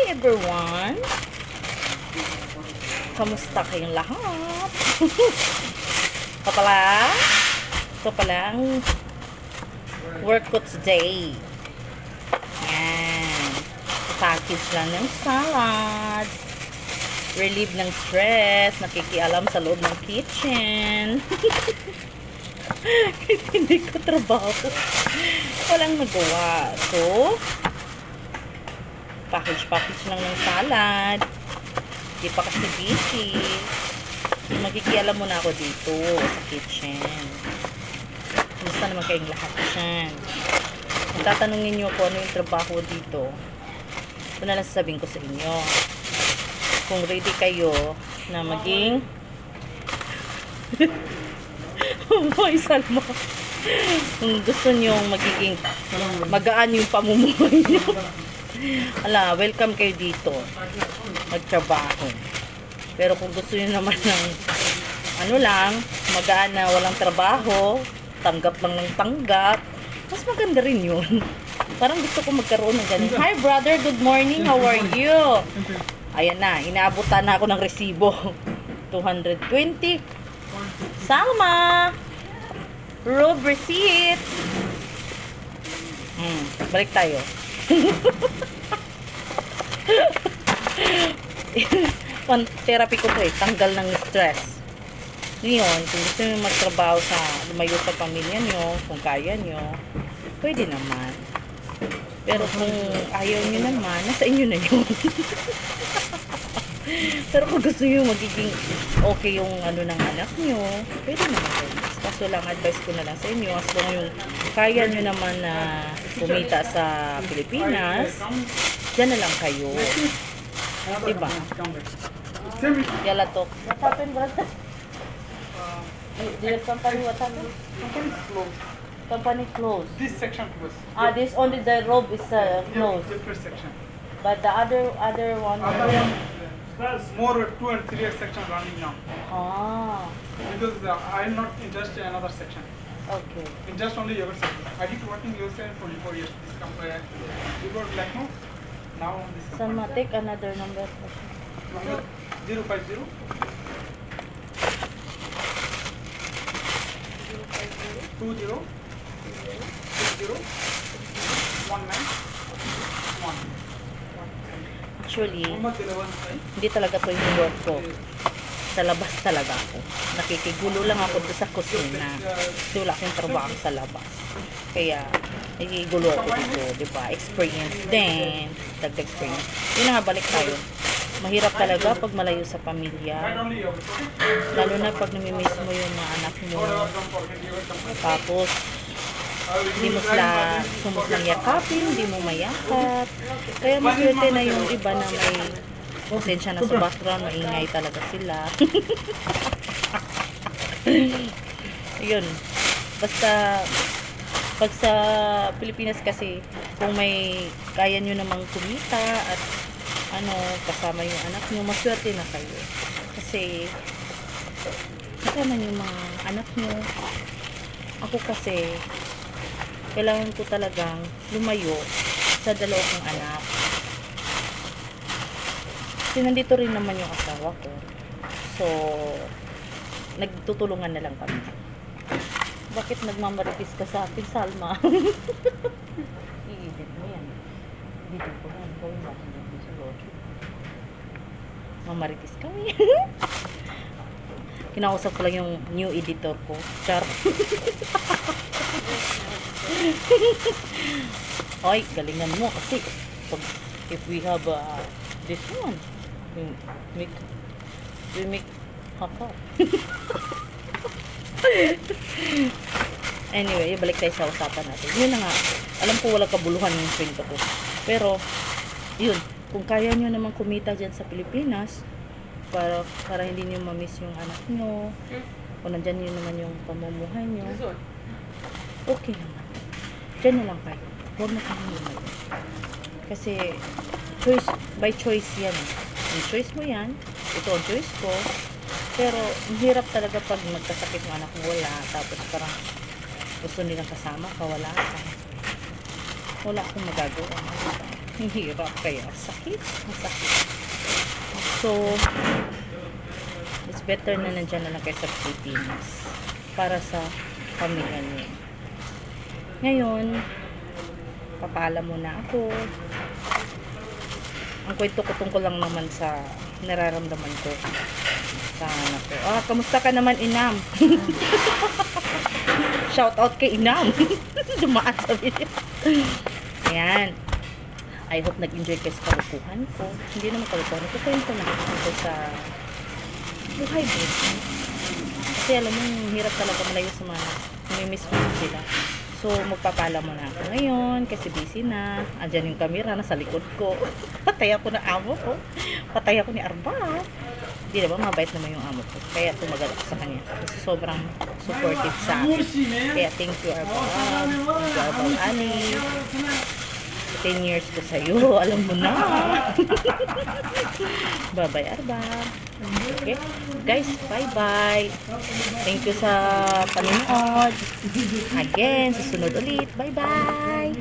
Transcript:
everyone! Kamusta kayong lahat? Ito pala ang work ko today. Yan. Package lang ng salad. Relieve ng stress. Nakikialam sa loob ng kitchen. Hindi ko trabaho. Walang nagawa. So, package lang ng salad. Hindi pa kasi busy. Magkikialam muna ako dito sa kitchen. Gusto naman kayong lahat dyan. Kung tatanungin nyo kung ano yung trabaho dito, ito na lang sasabihin ko sa inyo. Kung ready kayo na maging Boy Salma, kung gusto nyo magiging magaan yung pamumuhay nyo, ala, welcome kayo dito magtrabaho. Pero kung gusto nyo naman ng ano lang, magaan na walang trabaho, tanggap lang ng tanggap, mas maganda rin yun. Parang gusto ko magkaroon ng ganun. Hi brother, good morning, how are you? Ayan na, inaabutan na ako ng resibo. 220. Salma! Rob receipt! Balik tayo. Therapy ko po tanggal ng stress. Ngayon, kung gusto nyo magtrabaho sa lumayo sa pamilya nyo, kung kaya nyo, pwede naman. Pero kung ayaw nyo naman, nasa inyo na yun. Pero kung gusto nyo magiging okay yung ano ng anak nyo, pwede naman. Kaso lang, advice ko na lang sa inyo, as long yung kaya nyo naman na kumita sa Pilipinas, dyan na lang kayo. Diba? Yala to. What happened, brother? Did company what happened? Company closed. Company closed. This section closed. This only the robe is closed. Different section. But the other one. More 2 and 3 section running now. Ah. Because I am not interested in another section. Okay. In just only your section. I did working yourself for 24 years. This company. Before Blackmo, now this company. Salma, take another number. Number 050 20 60 19 Actually, Muhammad Dilawan Sai. hindi talaga to yung work ko. Sa labas talaga ako. Nakikigulo lang ako doon sa kusina. Kasi wala akong trabaho sa labas. Kaya, nakikigulo ako dito, di ba? Experience din. Dagdag experience. Yun na nga, balik tayo. Mahirap talaga pag malayo sa pamilya. Lalo na pag namimiss mo yung mga anak mo. Tapos, hindi mo sila sumuslang yakapin, hindi mo mayakap. Kaya maswerte na yung iba na may konsensya na sa background, maingay talaga sila. Yun. Basta, pag sa Pilipinas kasi, kung may kaya nyo namang kumita at kasama yung anak nyo, maswerte na kayo. Kasi, kasama nyo yung mga anak nyo. Ako kasi, kailangan ko talagang lumayo sa dalawa kong anak. Kasi nandito rin naman yung asawa ko. So, nagtutulungan na lang kami. Bakit nagmamaritis ka sa akin, Salma? I-edit mo yan. Video ko yan. Gawin natin dito sa Rojo. Mamaritis kami. Kinausap ko lang yung new editor ko. Char. Ay, galingan mo kasi if we have this one, we make haka. Anyway, balik tayo sa usapan natin. Yun na nga, alam ko walang kabuluhan yung kwento ko. Pero, yun, kung kaya nyo naman kumita dyan sa Pilipinas, para hindi nyo mamiss yung anak nyo, kung nandyan yun naman yung pamumuhay nyo, okay naman. Diyan na lang kayo. Huwag na kami lumayo. Kasi, by choice yan. Yung choice mo yan, ito ang choice ko. Pero, hirap talaga pag magkasakit ng anak mo, wala. Tapos parang gusto nilang kasama ka, wala ka. Wala akong magagawa. Ang hirap kaya. Sakit. Masakit. So, it's better na nandyan na lang kayo sa Pilipinas para sa pamilya niyo. Ngayon, papaalam muna ako. Ang kwento ko tungkol lang naman sa nararamdaman ko sa anak ko. Kamusta ka naman, Inam? Shout out kay Inam. Dumaan sa video. Ayan. I hope nag-enjoy kayo sa kalukuhan ko. Hindi naman kalukuhan. Ikukwento na ako sa buhay ko. Kasi alam mo, hirap talaga malayo sa mga namimiss mo sila. So, magpapala mo na ako ngayon kasi busy na. Andyan yung camera, nasa likod ko. Patay ako na amo ko. Patay ako ni Arba. Hindi na ba, mabait naman yung amo ko. Kaya tumagal ako sa kanya. Kasi sobrang supportive sa akin. Kaya thank you, Arba. Thank you, Arba Ani. 10 years ko sa'yo. Alam mo na. Bye-bye, Arba. Okay? Guys, bye-bye. Thank you sa panonood. Again, susunod ulit. Bye-bye.